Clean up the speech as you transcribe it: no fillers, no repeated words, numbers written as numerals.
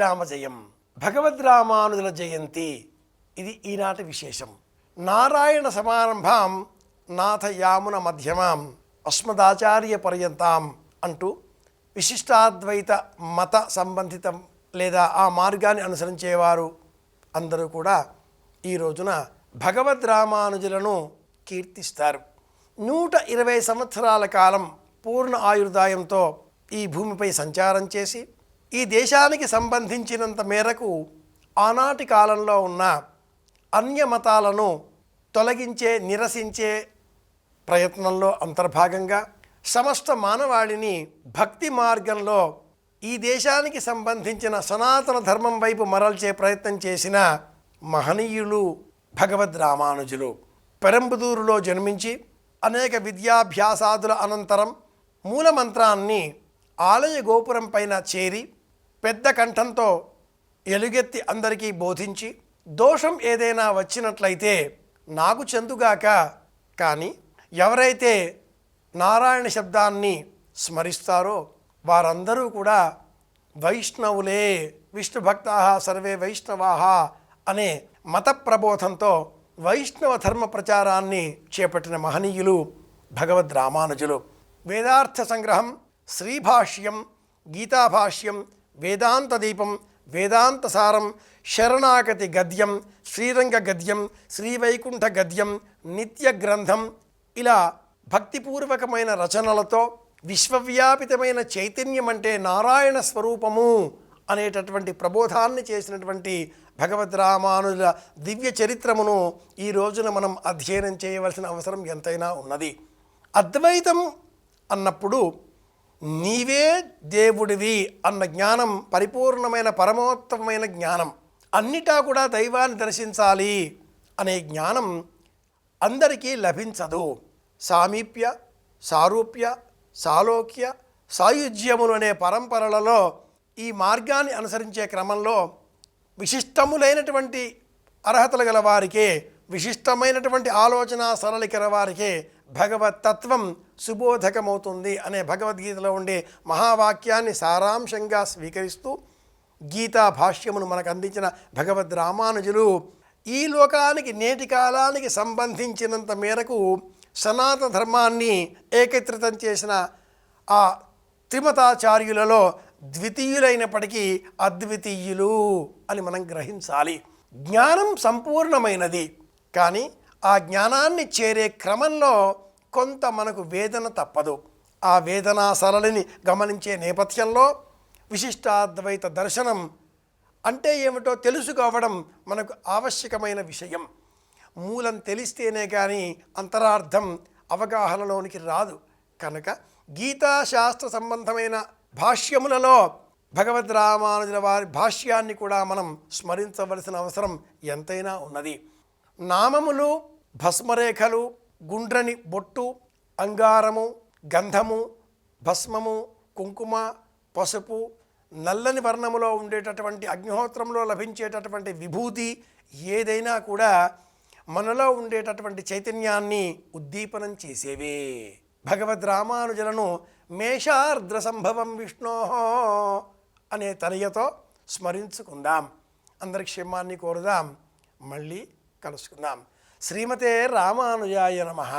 శ్రీరామ జయం. భగవద్రామానుజుల జయంతి ఇది ఈనాటి విశేషం. నారాయణ సమారంభాం నాథయామున మధ్యమాం అస్మదాచార్య పర్యంతాం అంటూ విశిష్టాద్వైత మత సంబంధితం లేదా ఆ మార్గాన్ని అనుసరించేవారు అందరూ కూడా ఈ రోజున భగవద్రామానుజులను కీర్తిస్తారు. 120 సంవత్సరాల కాలం పూర్ణ ఆయుర్దాయంతో ఈ భూమిపై సంచారం చేసి ఈ దేశానికి సంబంధించినంత మేరకు ఆనాటి కాలంలో ఉన్న అన్య మతాలను తొలగించే నిరసించే ప్రయత్నంలో అంతర్భాగంగా సమస్త మానవాళిని భక్తి మార్గంలో ఈ దేశానికి సంబంధించిన సనాతన ధర్మం వైపు మరల్చే ప్రయత్నం చేసిన మహనీయులు భగవద్రామానుజులు. పెరంబదూరులో జన్మించి అనేక విద్యాభ్యాసాదుల అనంతరం మూలమంత్రాన్ని ఆలయ గోపురం పైన చేరి పెద్ద కంఠంతో ఎలుగెత్తి అందరికీ బోధించి దోషం ఏదైనా వచ్చినట్లయితే నాకు చెందుగాక, కానీ ఎవరైతే నారాయణ శబ్దాన్ని స్మరిస్తారో వారందరూ కూడా వైష్ణవులే, విష్ణుభక్తా సర్వే వైష్ణవా అనే మత ప్రబోధంతో వైష్ణవ ధర్మ ప్రచారాన్ని చేపట్టిన మహనీయులు భగవద్రామానుజులు. వేదార్థ సంగ్రహం, శ్రీభాష్యం, గీతాభాష్యం, వేదాంత దీపం, వేదాంత సారం, శరణాగతి గద్యం, శ్రీరంగ గద్యం, శ్రీవైకుంఠ గద్యం, నిత్య గ్రంథం, ఇలా భక్తిపూర్వకమైన రచనలతో విశ్వవ్యాపితమైన చైతన్యం అంటే నారాయణ స్వరూపము అనేటటువంటి ప్రబోధాన్ని చేసినటువంటి భగవద్రామానుజుల దివ్య చరిత్రమును ఈ రోజున మనం అధ్యయనం చేయవలసిన అవసరం ఎంతైనా ఉన్నది. అద్వైతం అన్నప్పుడు నీవే దేవుడివి అన్న జ్ఞానం పరిపూర్ణమైన పరమోత్తమైన జ్ఞానం. అన్నిటా కూడా దైవాన్ని దర్శించాలి అనే జ్ఞానం అందరికీ లభించదు. సామీప్య, సారూప్య, సాలోక్య, సాయుజ్యములు అనే పరంపరలలో ఈ మార్గాన్ని అనుసరించే క్రమంలో విశిష్టములైనటువంటి అర్హతలు గల వారికే, విశిష్టమైనటువంటి ఆలోచన సరళి గల వారికే భగవతత్వం సుబోధకమవుతుంది అనే భగవద్గీతలో ఉండే మహావాక్యాన్ని సారాంశంగా స్వీకరిస్తూ గీతా భాష్యమును మనకు అందించిన భగవద్రామానుజులు ఈ లోకానికి నేటి కాలానికి సంబంధించినంత మేరకు సనాతన ధర్మాన్ని ఏకత్రితం చేసిన ఆ త్రిమతాచార్యులలో ద్వితీయులైనప్పటికీ అద్వితీయులు అని మనం గ్రహించాలి. జ్ఞానం సంపూర్ణమైనది, కానీ ఆ జ్ఞానాన్ని చేరే క్రమంలో కొంత మనకు వేదన తప్పదు. ఆ వేదనా సరళిని గమనించే నేపథ్యంలో విశిష్టాద్వైత దర్శనం అంటే ఏమిటో తెలుసుకోవడం మనకు ఆవశ్యకమైన విషయం. మూలం తెలిస్తేనే కానీ అంతరార్థం అవగాహనలోనికి రాదు. కనుక గీతాశాస్త్ర సంబంధమైన భాష్యములలో భగవద్రామానుజుల వారి భాష్యాన్ని కూడా మనం స్మరించవలసిన అవసరం ఎంతైనా ఉన్నది. నామములు, భస్మరేఖలు, గుండ్రని బొట్టు, అంగారము, గంధము, భస్మము, కుంకుమ, పసుపు, నల్లని వర్ణములో ఉండేటటువంటి అగ్నిహోత్రంలో లభించేటటువంటి విభూతి ఏదైనా కూడా మనలో ఉండేటటువంటి చైతన్యాన్ని ఉద్దీపనం చేసేవే. భగవద్రామానుజులను మేషార్ద్ర సంభవం విష్ణో అనే తనయతో స్మరించుకుందాం. అందరి క్షేమాన్ని కోరుదాం. మళ్ళీ కలుసుకుందాం. శ్రీమతే రామానుజాయ నమః.